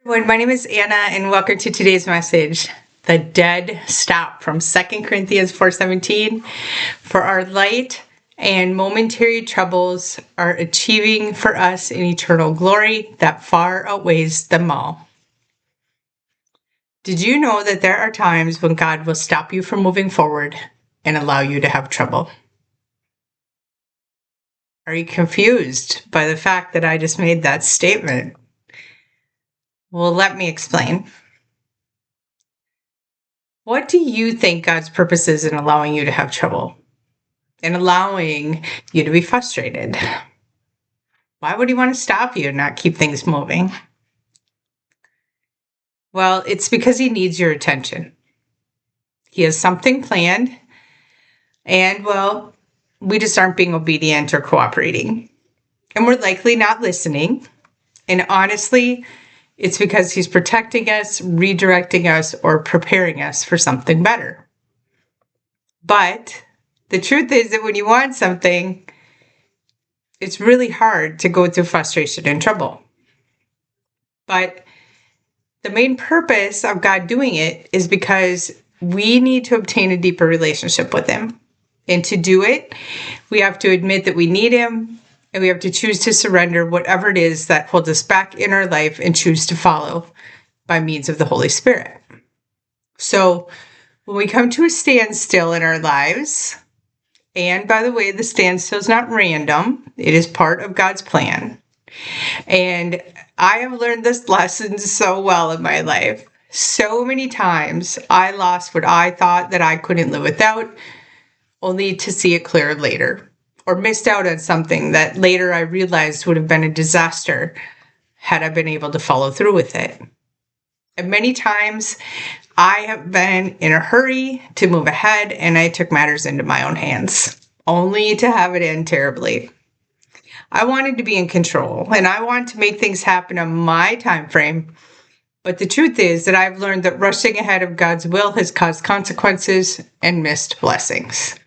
Everyone, my name is Anna, and welcome to today's message, the dead stop from 2 Corinthians 4:17. For our light and momentary troubles are achieving for us an eternal glory that far outweighs them all. Did you know that there are times when God will stop you from moving forward and allow you to have trouble? Are you confused by the fact that I just made that statement? Well, let me explain. What do you think God's purpose is in allowing you to have trouble and allowing you to be frustrated? Why would He want to stop you and not keep things moving? Well, it's because He needs your attention. He has something planned, and well, we just aren't being obedient or cooperating. And we're likely not listening. And honestly, it's because He's protecting us, redirecting us, or preparing us for something better. But the truth is that when you want something, it's really hard to go through frustration and trouble. But the main purpose of God doing it is because we need to obtain a deeper relationship with Him. And to do it, we have to admit that we need Him, and we have to choose to surrender whatever it is that holds us back in our life and choose to follow by means of the Holy Spirit. So when we come to a standstill in our lives, and by the way, the standstill is not random, it is part of God's plan. And I have learned this lesson so well in my life. So many times I lost what I thought that I couldn't live without, only to see it clear later, or missed out on something that later I realized would have been a disaster had I been able to follow through with it. And many times I have been in a hurry to move ahead, and I took matters into my own hands, only to have it end terribly. I wanted to be in control, and I want to make things happen on my time frame. But the truth is that I've learned that rushing ahead of God's will has caused consequences and missed blessings.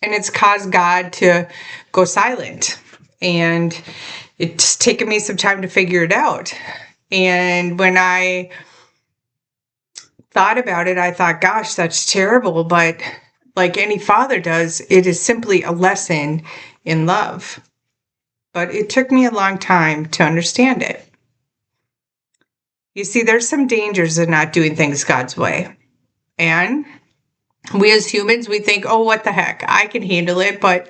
And it's caused God to go silent. And it's taken me some time to figure it out. And when I thought about it, I thought, gosh, that's terrible. But like any father does, it is simply a lesson in love. But it took me a long time to understand it. You see, there's some dangers in not doing things God's way. And we as humans, we think, oh, what the heck, I can handle it. But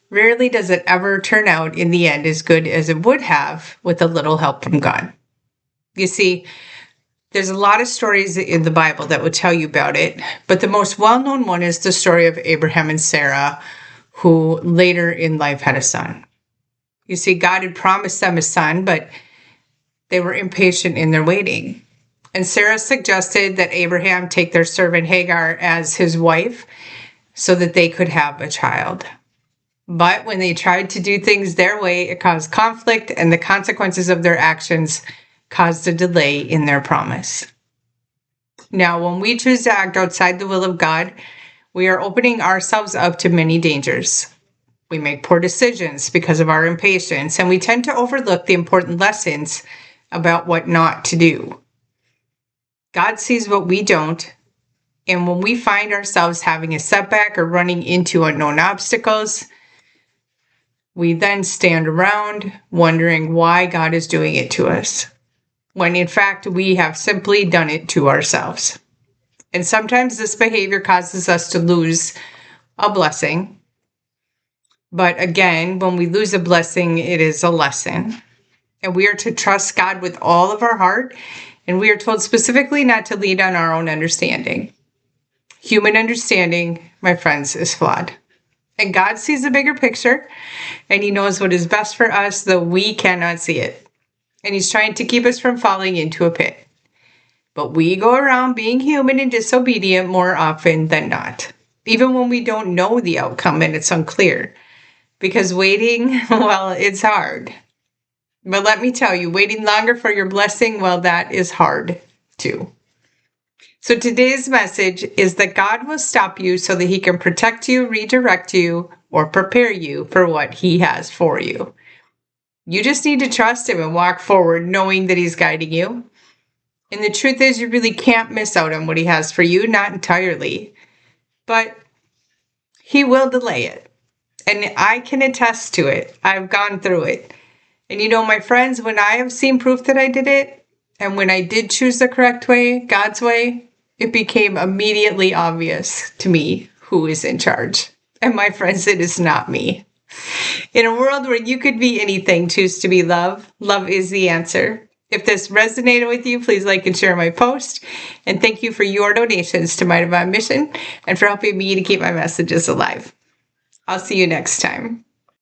rarely does it ever turn out in the end as good as it would have with a little help from God. You see, there's a lot of stories in the Bible that will tell you about it. But the most well-known one is the story of Abraham and Sarah, who later in life had a son. You see, God had promised them a son, but they were impatient in their waiting. And Sarah suggested that Abraham take their servant Hagar as his wife so that they could have a child. But when they tried to do things their way, it caused conflict, and the consequences of their actions caused a delay in their promise. Now, when we choose to act outside the will of God, we are opening ourselves up to many dangers. We make poor decisions because of our impatience, and we tend to overlook the important lessons about what not to do. God sees what we don't, and when we find ourselves having a setback or running into unknown obstacles, we then stand around wondering why God is doing it to us, when in fact we have simply done it to ourselves. And sometimes this behavior causes us to lose a blessing. But again, when we lose a blessing, it is a lesson. And we are to trust God with all of our heart. And we are told specifically not to lean on our own understanding. Human understanding, my friends, is flawed. And God sees the bigger picture. And He knows what is best for us, though we cannot see it. And He's trying to keep us from falling into a pit. But we go around being human and disobedient more often than not. Even when we don't know the outcome and it's unclear. Because waiting, well, it's hard. But let me tell you, waiting longer for your blessing, well, that is hard too. So today's message is that God will stop you so that He can protect you, redirect you, or prepare you for what He has for you. You just need to trust Him and walk forward knowing that He's guiding you. And the truth is, you really can't miss out on what he has for you, not entirely. But he will delay it. And I can attest to it. I've gone through it. And my friends, when I have seen proof that I did it, and when I did choose the correct way, God's way, it became immediately obvious to me who is in charge. And my friends, it is not me. In a world where you could be anything, choose to be love. Love is the answer. If this resonated with you, please like and share my post. And thank you for your donations to My Divine Mission and for helping me to keep my messages alive. I'll see you next time.